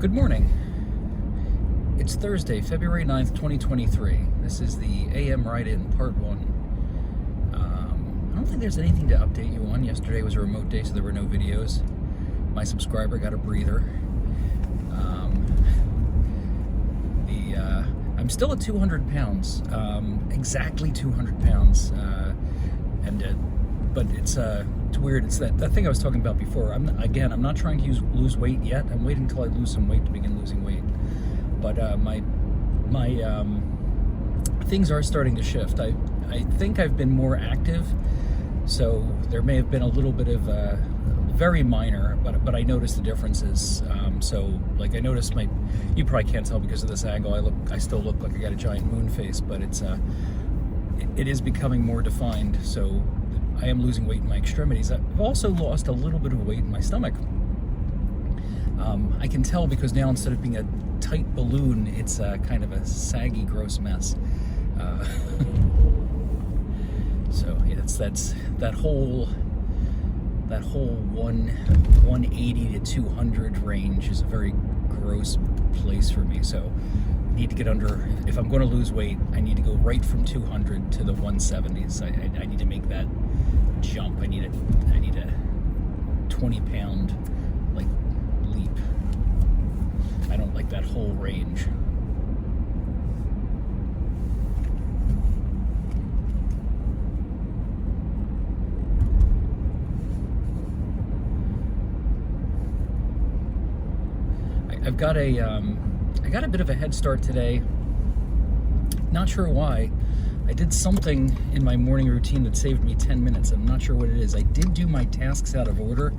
Good morning. It's Thursday, February 9th, 2023. This is the AM Ride-In Part 1. I don't think there's anything to update you on. Yesterday was a remote day, so there were no videos. My subscriber got a breather. I'm still at 200 pounds, exactly 200 pounds. But it's weird. It's that thing I was talking about before. I'm not trying to lose weight yet. I'm waiting until I lose some weight to begin losing weight. But my things are starting to shift. I think I've been more active, so there may have been a little bit of very minor, but I noticed the differences. So like I noticed you probably can't tell because of this angle. I still look like I got a giant moon face, but it is becoming more defined. So I am losing weight in my extremities. I've also lost a little bit of weight in my stomach. I can tell because now instead of being a tight balloon, it's kind of a saggy, gross mess. So yeah, that's that whole 180 to 200 range is a very gross place for me. So I need to get under. If I'm going to lose weight, I need to go right from 200 to the 170s. I need to make that jump. I need a 20-pound leap. I don't like that whole range. I got a bit of a head start today. Not sure why. I did something in my morning routine that saved me 10 minutes. I'm not sure what it is. I did do my tasks out of order,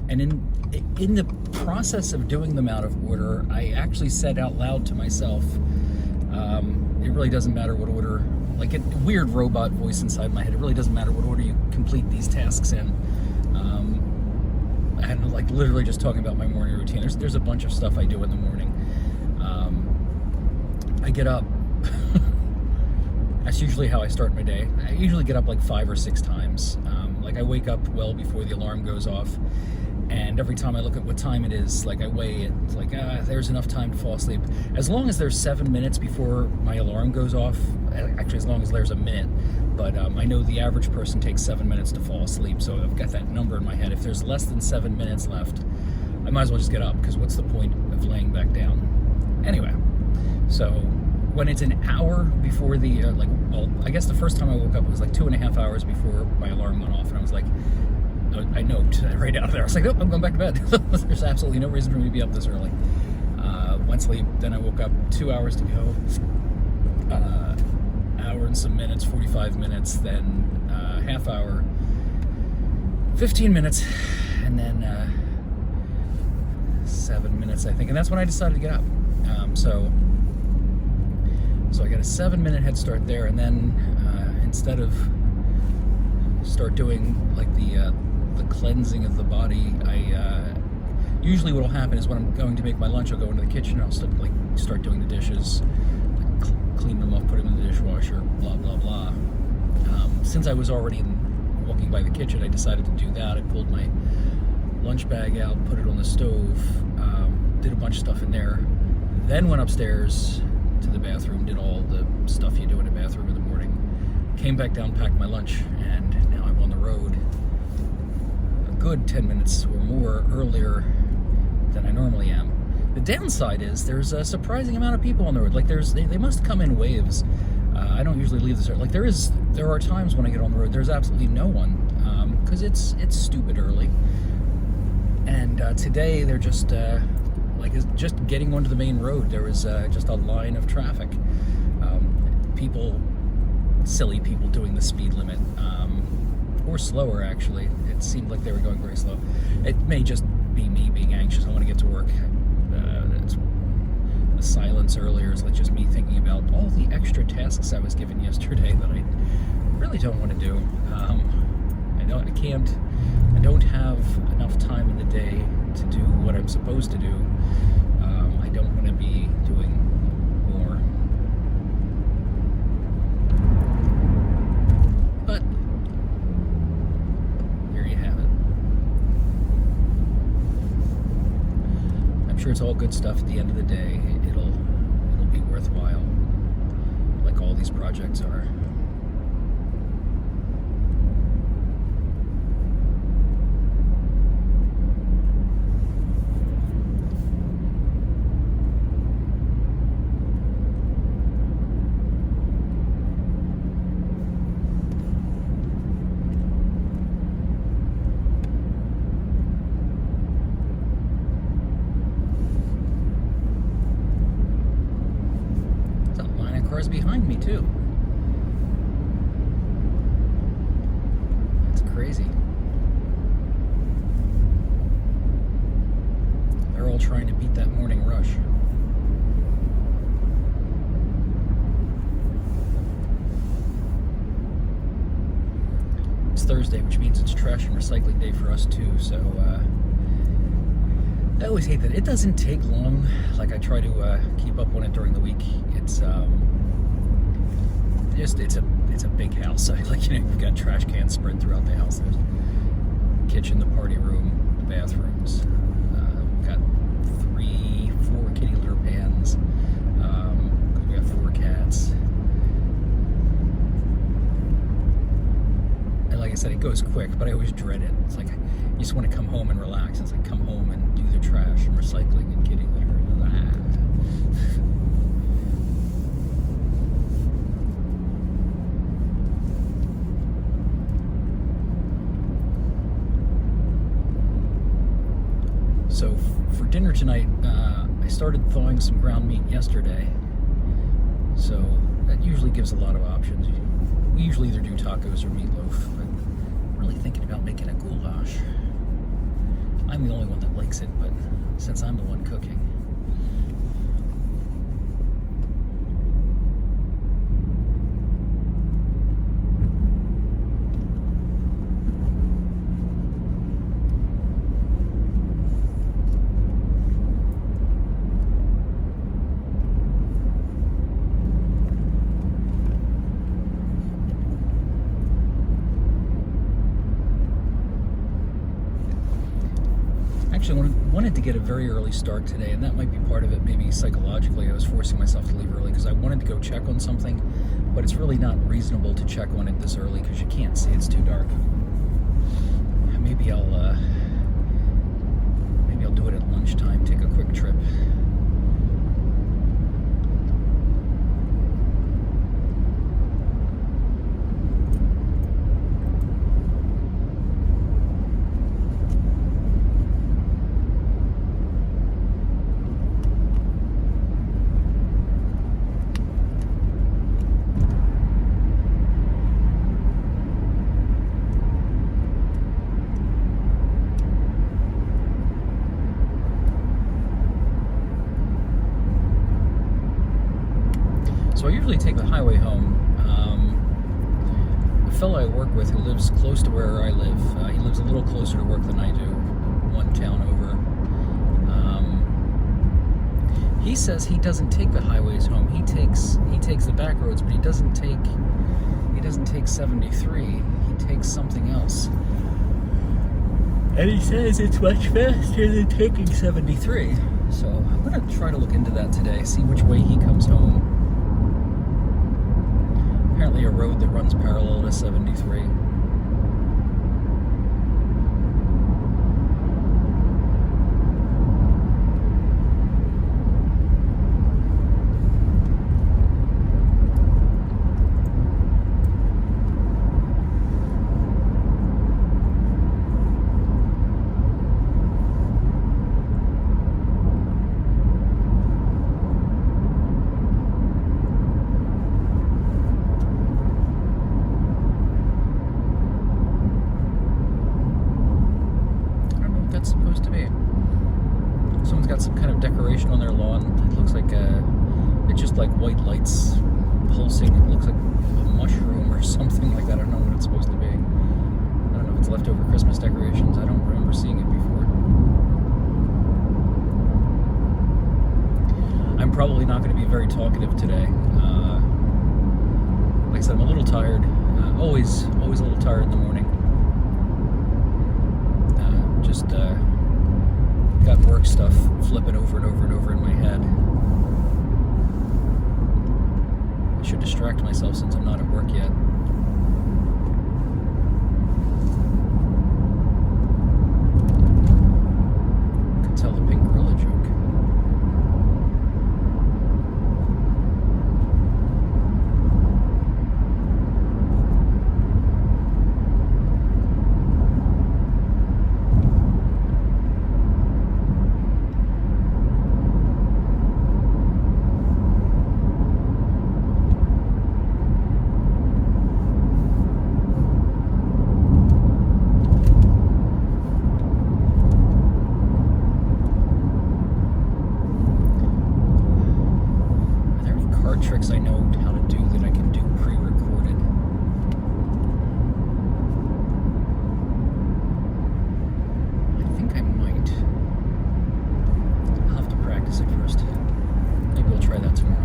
and in the process of doing them out of order, I actually said out loud to myself, it really doesn't matter what order, like a weird robot voice inside my head, it really doesn't matter what order you complete these tasks in. And like literally just talking about my morning routine. There's a bunch of stuff I do in the morning. I get up. That's usually how I start my day. I usually get up like 5 or 6 times. Like I wake up well before the alarm goes off, and every time I look at what time it is, like I weigh it, like there's enough time to fall asleep. As long as there's 7 minutes before my alarm goes off, actually as long as there's a minute, but I know the average person takes 7 minutes to fall asleep, so I've got that number in my head. If there's less than 7 minutes left, I might as well just get up, because what's the point of laying back down? Anyway, so when it's an hour before the, I guess the first time I woke up, it was like 2.5 hours before my alarm went off, and I was like, I noped right out of there. I was like, nope, I'm going back to bed. There's absolutely no reason for me to be up this early. Went to sleep, then I woke up, 2 hours to go, hour and some minutes, 45 minutes, then half hour, 15 minutes, and then 7 minutes, I think, and that's when I decided to get up. So I got a 7-minute head start there, and then instead of start doing like the cleansing of the body, usually what will happen is when I'm going to make my lunch, I'll go into the kitchen, I'll start doing the dishes, clean them up, put them in the dishwasher, blah blah blah. Since I was already walking by the kitchen, I decided to do that. I pulled my lunch bag out, put it on the stove, did a bunch of stuff in there, then went upstairs to the bathroom, did all the stuff you do in a bathroom in the morning, came back down, packed my lunch, and now I'm on the road a good 10 minutes or more earlier than I normally am. The downside is there's a surprising amount of people on the road. Like they must come in waves. I don't usually leave this early. Like there are times when I get on the road, there's absolutely no one, because it's stupid early. And today they're just getting onto the main road. There was just a line of traffic. Silly people doing the speed limit, or slower actually. It seemed like they were going very slow. It may just be me being anxious. I want to get to work. The silence earlier is like just me thinking about all the extra tasks I was given yesterday that I really don't want to do. I don't have enough time in the day to do what I'm supposed to do. I don't want to be doing more. But here you have it. I'm sure it's all good stuff at the end of the day. It'll be worthwhile, like all these projects are. Cars behind me too. That's crazy. They're all trying to beat that morning rush. It's Thursday, which means it's trash and recycling day for us too, so I always hate that. It doesn't take long. Like, I try to keep up on it during the week. It's it's a big house. You've got trash cans spread throughout the house. There's the kitchen, the party room, the bathrooms. We've got 4 kitty litter pans. We got 4 cats. And like I said, it goes quick, but I always dread it. It's like you just want to come home and relax. It's like come home and do the trash and recycling and kitty litter. So for dinner tonight, I started thawing some ground meat yesterday. So that usually gives a lot of options. We usually either do tacos or meatloaf, but I'm really thinking about making a goulash. I'm the only one that likes it, but since I'm the one cooking. Actually, wanted to get a very early start today, and that might be part of it. Maybe psychologically I was forcing myself to leave early because I wanted to go check on something, but it's really not reasonable to check on it this early because you can't see. It's too dark. Maybe I'll do it at lunchtime, take a quick trip. So I usually take the highway home. A fellow I work with who lives close to where I live, he lives a little closer to work than I do, one town over. He says he doesn't take the highways home. He takes the back roads, but he doesn't take 73. He takes something else. And he says it's much faster than taking 73. So I'm gonna try to look into that today, see which way he comes home. Apparently a road that runs parallel to 73. Supposed to be. Someone's got some kind of decoration on their lawn. It looks like it's just like white lights pulsing. It looks like a mushroom or something like that. I don't know what it's supposed to be. I don't know if it's leftover Christmas decorations. I don't remember seeing it before. I'm probably not going to be very talkative today. Like I said, I'm a little tired. Always a little tired in the morning. Just got work stuff flipping over and over and over in my head. I should distract myself since I'm not at work yet. I can tell the pink gorilla joke. Tricks I know how to do that I can do pre-recorded. I think I might. I'll have to practice it first. Maybe we'll try that tomorrow.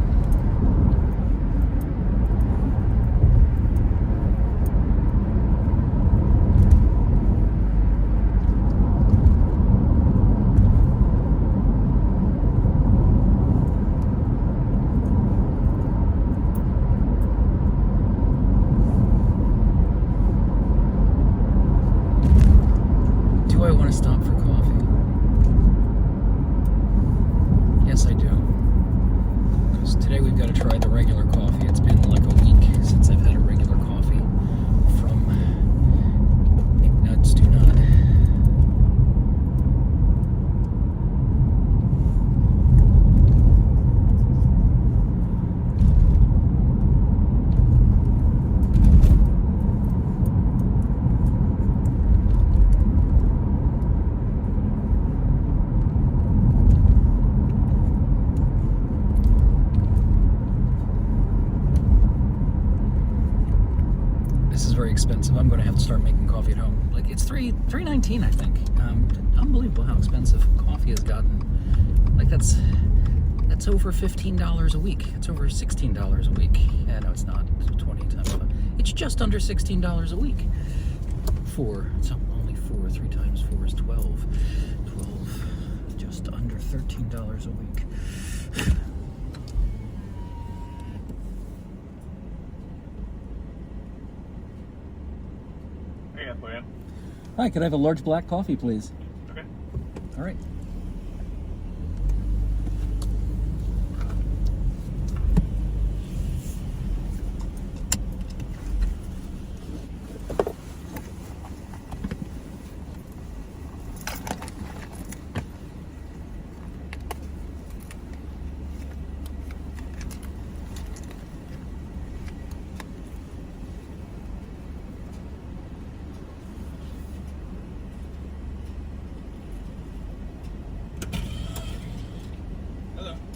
Do I want to stop for coffee? Yes, I do. Because today we've got to try the regular coffee. It's been like a week since I've had a regular coffee from Nuts Do Not. This is very expensive. I'm going to have to start making coffee at home. Like, it's $3.19, I think. Unbelievable how expensive coffee has gotten. Like, that's over $15 a week. It's over $16 a week. Yeah, no, it's not. It's 20 times 5. It's just under $16 a week. It's only 4. 3 times 4 is 12. 12. Just under $13 a week. Hi, could I have a large black coffee, please? Okay. All right.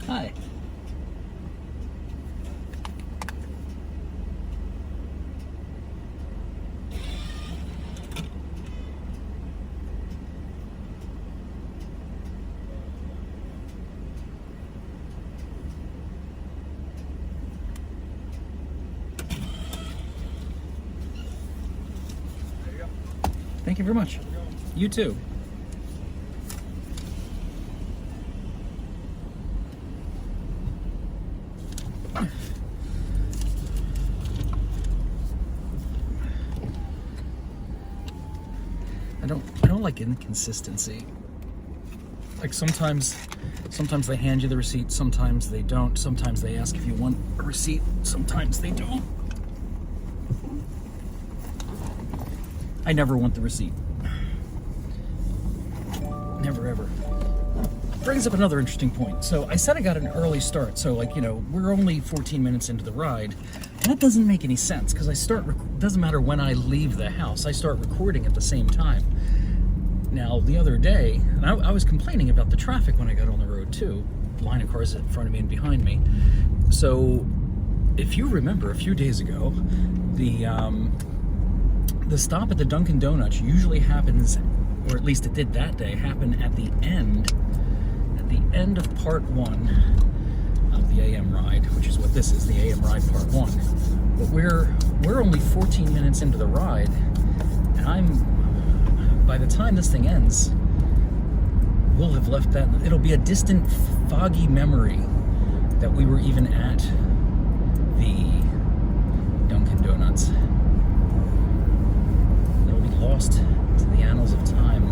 Hi. There you go. Thank you very much. You too. I don't like inconsistency. Like sometimes they hand you the receipt, sometimes they don't, sometimes they ask if you want a receipt, sometimes they don't. I never want the receipt. Never ever. Brings up another interesting point. So I said I got an early start, so like, you know, we're only 14 minutes into the ride, and that doesn't make any sense because doesn't matter when I leave the house, I start recording at the same time. Now, the other day, and I was complaining about the traffic when I got on the road too, line of cars in front of me and behind me. So if you remember a few days ago, the stop at the Dunkin' Donuts usually happens, or at least it did that day, happen at the end of part 1 of the AM ride, which is what this is, the AM ride part 1. But we're only 14 minutes into the ride, and by the time this thing ends, will have left that. It'll be a distant, foggy memory that we were even at the Dunkin' Donuts. It'll be lost to the annals of time.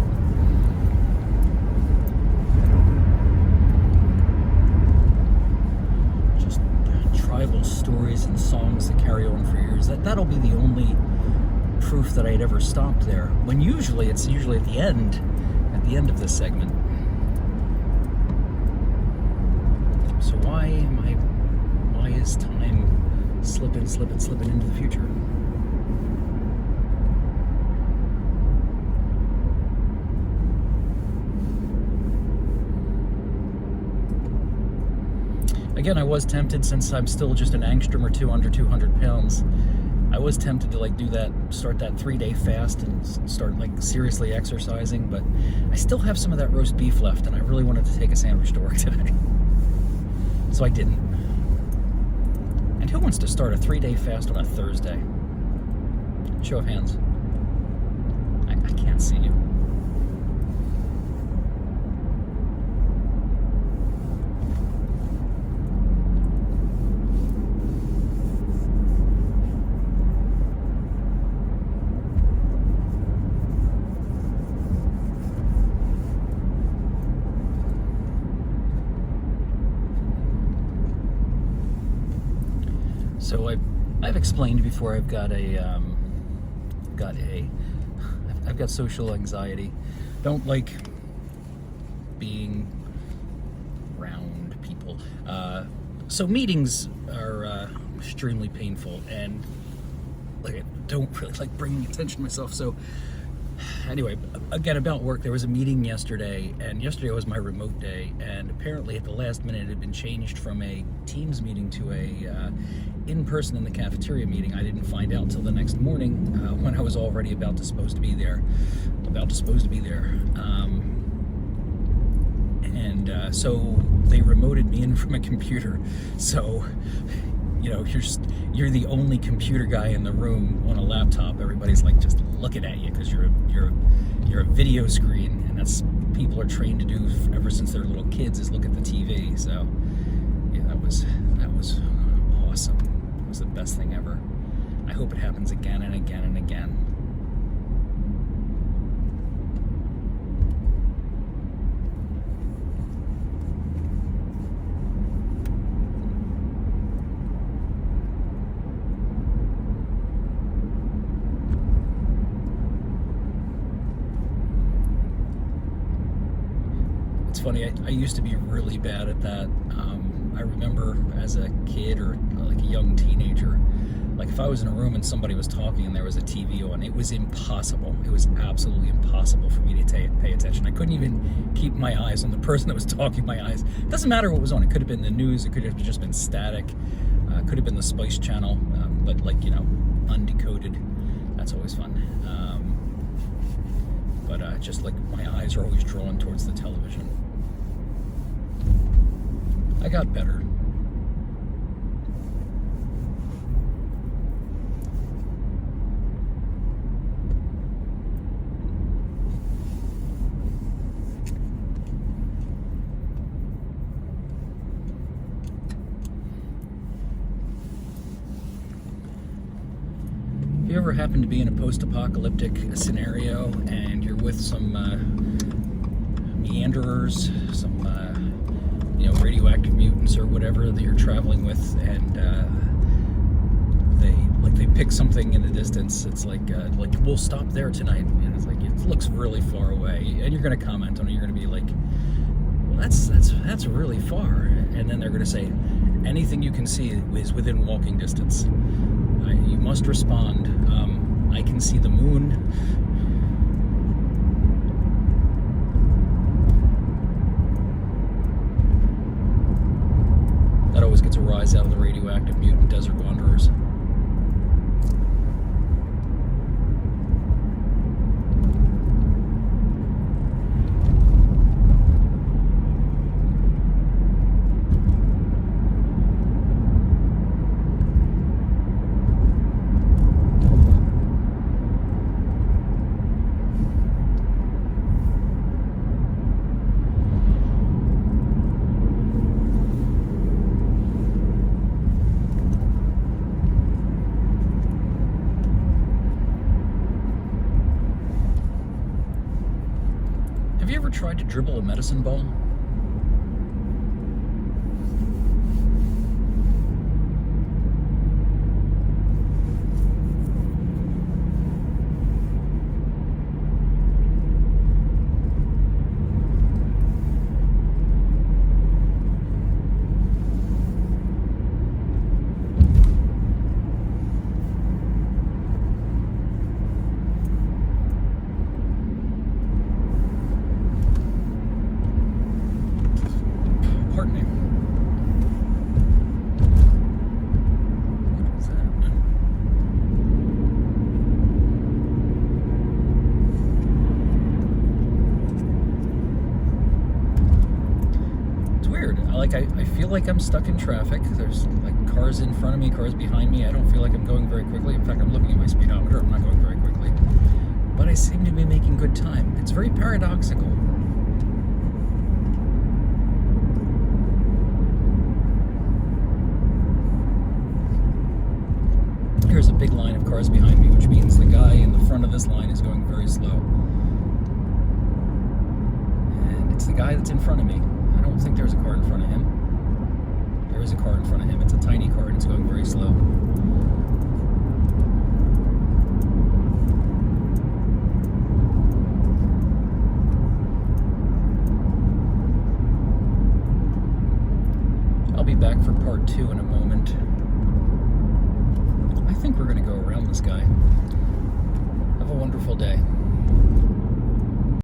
Just tribal stories and songs that carry on for years. That'll be the only proof that I had ever stopped there. When usually it's at the end of this segment. So why is time slipping into the future? Again, I was tempted, since I'm still just an angstrom or two under 200 pounds, I was tempted to do that, start that 3-day fast and start seriously exercising, but I still have some of that roast beef left, and I really wanted to take a sandwich to work today. So I didn't. And who wants to start a 3-day fast on a Thursday? Show of hands. I can't see you. So I've explained before, I've got social anxiety. Don't like being around people. So meetings are extremely painful, and I don't really like bringing attention to myself. So anyway, again, about work, there was a meeting yesterday, and yesterday was my remote day, and apparently at the last minute it had been changed from a Teams meeting to a in-person in the cafeteria meeting. I didn't find out until the next morning when I was already supposed to be there. So they remoted me in from a computer. So you're the only computer guy in the room on a laptop. Everybody's just looking at you because you're a video screen, and that's people are trained to do ever since they're little kids, is look at the TV. So yeah, that was awesome. It was the best thing ever. I hope it happens again and again and again. It's funny, I used to be really bad at that. I remember as a kid or a young teenager, if I was in a room and somebody was talking and there was a TV on, it was impossible. It was absolutely impossible for me to pay attention. I couldn't even keep my eyes on the person that was talking. My eyes, doesn't matter what was on. It could have been the news, it could have just been static, could have been the Spice Channel, but undecoded. That's always fun. But just my eyes are always drawn towards the television. I got better. If you ever happen to be in a post-apocalyptic scenario and you're with some meanderers, some radioactive mutants or whatever that you're traveling with, and they pick something in the distance, it's we'll stop there tonight, and it's it looks really far away, and you're going to comment on it. You're going to be like, well, that's really far, and then they're going to say, anything you can see is within walking distance. You must respond, I can see the moon. That always gets a rise out of the radioactive mutant desert wanderers. you ever tried to dribble a medicine ball? Pardon me. What was that? It's weird. I feel like I'm stuck in traffic. There's like cars in front of me, cars behind me. I don't feel like I'm going very quickly. In fact, I'm looking at my speedometer. I'm not going very quickly. But I seem to be making good time. It's very paradoxical. Here's a big line of cars behind me, which means the guy in the front of this line is going very slow. And it's the guy that's in front of me. I don't think there's a car in front of him. There is a car in front of him. It's a tiny car and it's going very slow. I'll be back for part 2 in a moment. I think we're going to go around this guy. Have a wonderful day.